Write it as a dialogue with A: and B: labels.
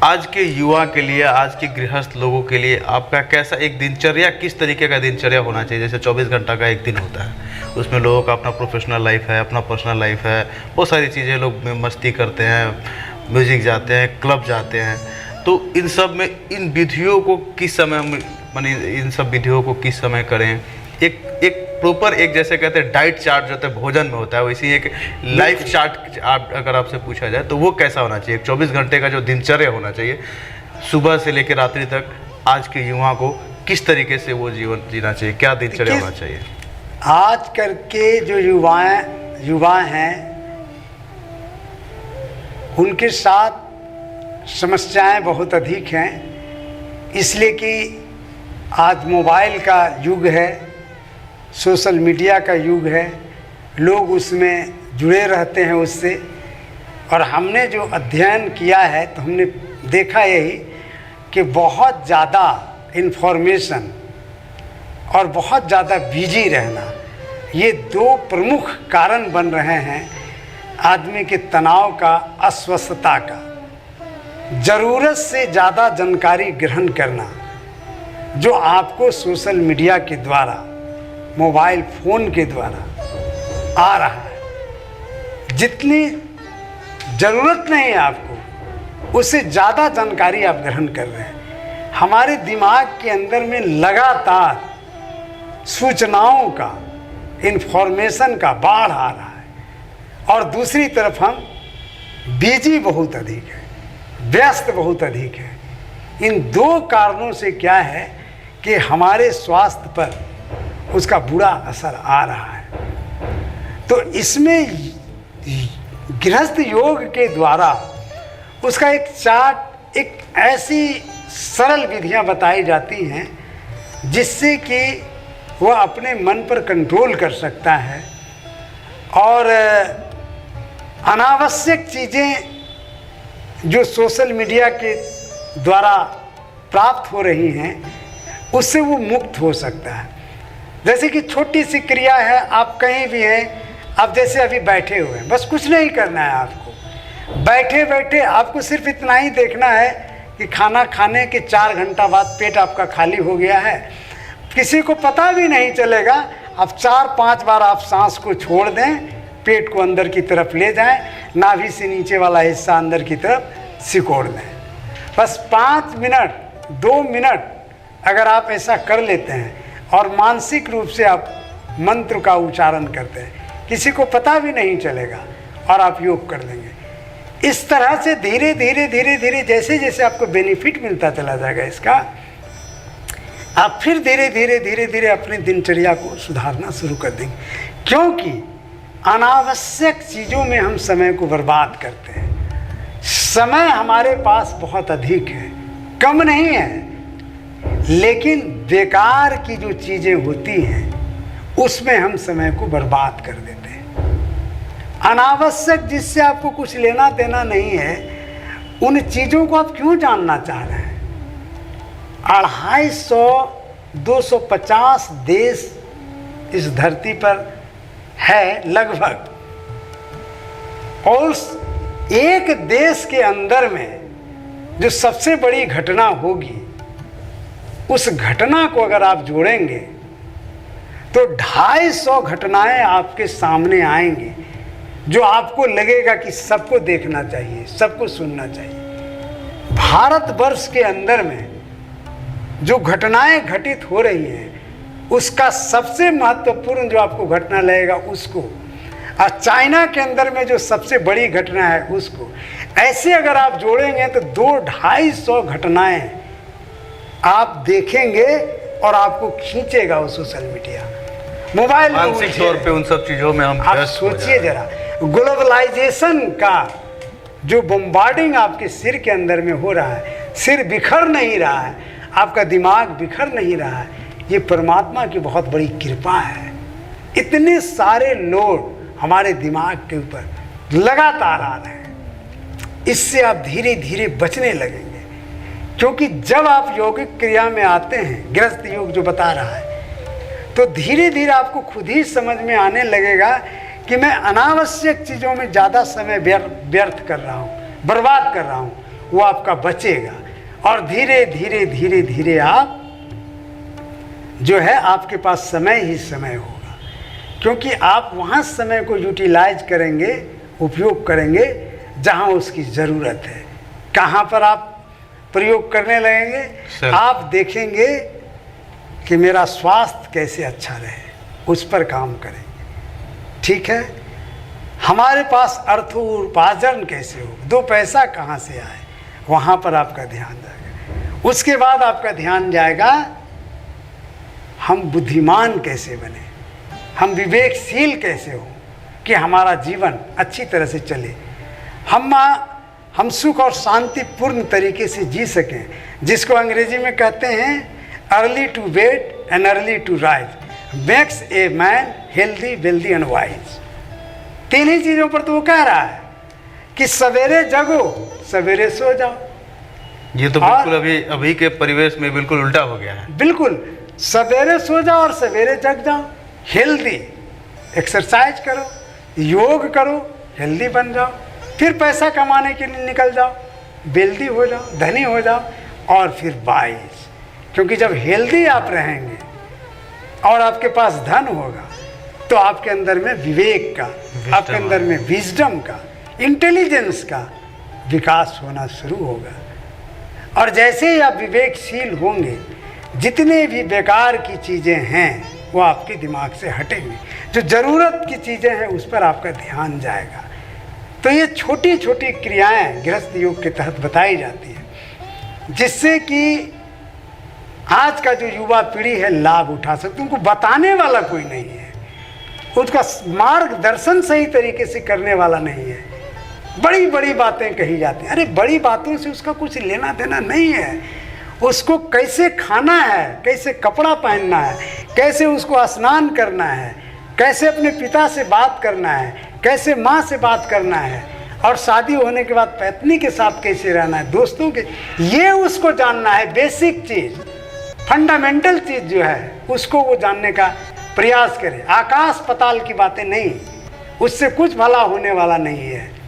A: आज के युवा के लिए, आज के गृहस्थ लोगों के लिए आपका कैसा एक दिनचर्या, किस तरीके का दिनचर्या होना चाहिए? जैसे 24 घंटा का एक दिन होता है, उसमें लोगों का अपना प्रोफेशनल लाइफ है, अपना पर्सनल लाइफ है, बहुत सारी चीज़ें, लोग मस्ती करते हैं, म्यूज़िक जाते हैं, क्लब जाते हैं। तो इन सब में इन विधियों को किस समय, माने इन सब विधियों को किस समय करें? एक प्रॉपर, एक जैसे कहते हैं डाइट चार्ट जो होता है भोजन में होता है, वैसे एक लाइफ चार्ट अगर आपसे पूछा जाए तो वो कैसा होना चाहिए? 24 घंटे का जो दिनचर्या होना चाहिए सुबह से लेकर रात्रि तक, आज के युवा को किस तरीके से वो जीवन जीना चाहिए, क्या दिनचर्या होना चाहिए?
B: आज करके जो युवा हैं उनके साथ समस्याएं बहुत अधिक हैं, इसलिए कि आज मोबाइल का युग है, सोशल मीडिया का युग है, लोग उसमें जुड़े रहते हैं उससे। और हमने जो अध्ययन किया है तो हमने देखा यही कि बहुत ज़्यादा इन्फॉर्मेशन और बहुत ज़्यादा बिजी रहना, ये दो प्रमुख कारण बन रहे हैं आदमी के तनाव का, अस्वस्थता का। ज़रूरत से ज़्यादा जानकारी ग्रहण करना जो आपको सोशल मीडिया के द्वारा, मोबाइल फ़ोन के द्वारा आ रहा है, जितनी ज़रूरत नहीं है आपको उससे ज़्यादा जानकारी आप ग्रहण कर रहे हैं। हमारे दिमाग के अंदर में लगातार सूचनाओं का, इन्फॉर्मेशन का बाढ़ आ रहा है और दूसरी तरफ हम बिजी बहुत अधिक है, व्यस्त बहुत अधिक है। इन दो कारणों से क्या है कि हमारे स्वास्थ्य पर उसका बुरा असर आ रहा है। तो इसमें गृहस्थ योग के द्वारा उसका एक चार्ट, एक ऐसी सरल विधियां बताई जाती हैं जिससे कि वह अपने मन पर कंट्रोल कर सकता है और अनावश्यक चीज़ें जो सोशल मीडिया के द्वारा प्राप्त हो रही हैं उससे वो मुक्त हो सकता है। जैसे कि छोटी सी क्रिया है, आप कहीं भी हैं, आप जैसे अभी बैठे हुए हैं, बस कुछ नहीं करना है आपको। बैठे बैठे आपको सिर्फ इतना ही देखना है कि खाना खाने के 4 घंटा बाद पेट आपका खाली हो गया है। किसी को पता भी नहीं चलेगा। आप 4-5 बार आप सांस को छोड़ दें, पेट को अंदर की तरफ ले जाएं, नाभि से नीचे वाला हिस्सा अंदर की तरफ सिकोड़ दें। बस 5 मिनट, 2 मिनट अगर आप ऐसा कर लेते हैं और मानसिक रूप से आप मंत्र का उच्चारण करते हैं, किसी को पता भी नहीं चलेगा और आप योग कर लेंगे। इस तरह से धीरे धीरे धीरे धीरे जैसे जैसे आपको बेनिफिट मिलता चला जाएगा इसका, आप फिर धीरे धीरे धीरे धीरे अपनी दिनचर्या को सुधारना शुरू कर देंगे। क्योंकि अनावश्यक चीज़ों में हम समय को बर्बाद करते हैं। समय हमारे पास बहुत अधिक है, कम नहीं है, लेकिन बेकार की जो चीज़ें होती हैं उसमें हम समय को बर्बाद कर देते हैं। अनावश्यक, जिससे आपको कुछ लेना देना नहीं है, उन चीज़ों को आप क्यों जानना चाह रहे हैं? 250 देश इस धरती पर है लगभग, और उस एक देश के अंदर में जो सबसे बड़ी घटना होगी, उस घटना को अगर आप जोड़ेंगे तो 250 घटनाएं आपके सामने आएंगी जो आपको लगेगा कि सबको देखना चाहिए, सबको सुनना चाहिए। भारतवर्ष के अंदर में जो घटनाएं घटित हो रही हैं उसका सबसे महत्वपूर्ण जो आपको घटना लगेगा उसको, और चाइना के अंदर में जो सबसे बड़ी घटना है उसको, ऐसे अगर आप जोड़ेंगे तो 200-250 घटनाएं आप देखेंगे और आपको खींचेगा वो सोशल मीडिया, मोबाइल।
A: मानसिक तौर पे उन सब चीज़ों में हम
B: आप सोचिए जरा, ग्लोबलाइजेशन का जो बम्बार्डिंग आपके सिर के अंदर में हो रहा है, सिर बिखर नहीं रहा है, आपका दिमाग बिखर नहीं रहा है, ये परमात्मा की बहुत बड़ी कृपा है। इतने सारे लोड हमारे दिमाग के ऊपर लगातार आ रहे हैं, इससे आप धीरे धीरे बचने लगेंगे। क्योंकि जब आप यौगिक क्रिया में आते हैं, गृहस्थ योग जो बता रहा है, तो धीरे धीरे आपको खुद ही समझ में आने लगेगा कि मैं अनावश्यक चीज़ों में ज़्यादा समय व्यर्थ कर रहा हूँ, बर्बाद कर रहा हूँ। वो आपका बचेगा। और धीरे धीरे धीरे धीरे आप जो है आपके पास समय ही समय होगा, क्योंकि आप वहाँ समय को यूटिलाइज करेंगे, उपयोग करेंगे जहाँ उसकी ज़रूरत है। कहाँ पर आप प्रयोग करने लगेंगे, आप देखेंगे कि मेरा स्वास्थ्य कैसे अच्छा रहे, उस पर काम करेंगे। ठीक है, हमारे पास अर्थोपार्जन कैसे हो, 2 पैसा कहाँ से आए, वहाँ पर आपका ध्यान जाएगा। उसके बाद आपका ध्यान जाएगा हम बुद्धिमान कैसे बने, हम विवेकशील कैसे हो कि हमारा जीवन अच्छी तरह से चले, हम सुख और शांतिपूर्ण तरीके से जी सकें, जिसको अंग्रेजी में कहते हैं early to bed and early to rise makes a man healthy wealthy and wise. 3 ही चीज़ों पर तो वो कह रहा है कि सवेरे जगो सवेरे सो जाओ।
A: ये तो बिल्कुल अभी के परिवेश में बिल्कुल उल्टा हो गया है।
B: बिल्कुल, सवेरे सो जाओ और सवेरे जग जाओ, हेल्दी एक्सरसाइज करो, योग करो, हेल्दी बन जाओ, फिर पैसा कमाने के लिए निकल जाओ, वेल्दी हो जाओ, धनी हो जाओ, और फिर वाइज। क्योंकि जब हेल्दी आप रहेंगे और आपके पास धन होगा तो आपके अंदर में विवेक का, आपके अंदर में विजडम का, इंटेलिजेंस का विकास होना शुरू होगा। और जैसे ही आप विवेकशील होंगे, जितने भी बेकार की चीज़ें हैं वो आपके दिमाग से हटेंगी, जो ज़रूरत की चीज़ें हैं उस पर आपका ध्यान जाएगा। तो ये छोटी छोटी क्रियाएं गृहस्थ योग के तहत बताई जाती हैं, जिससे कि आज का जो युवा पीढ़ी है लाभ उठा सकती। उनको बताने वाला कोई नहीं है, उसका मार्गदर्शन सही तरीके से करने वाला नहीं है। बड़ी बड़ी बातें कही जाती हैं, अरे बड़ी बातों से उसका कुछ लेना देना नहीं है। उसको कैसे खाना है, कैसे कपड़ा पहनना है, कैसे उसको स्नान करना है, कैसे अपने पिता से बात करना है, कैसे माँ से बात करना है, और शादी होने के बाद पत्नी के साथ कैसे रहना है, दोस्तों के, ये उसको जानना है। बेसिक चीज़, फंडामेंटल चीज़ जो है उसको वो जानने का प्रयास करे। आकाश पताल की बातें नहीं, उससे कुछ भला होने वाला नहीं है।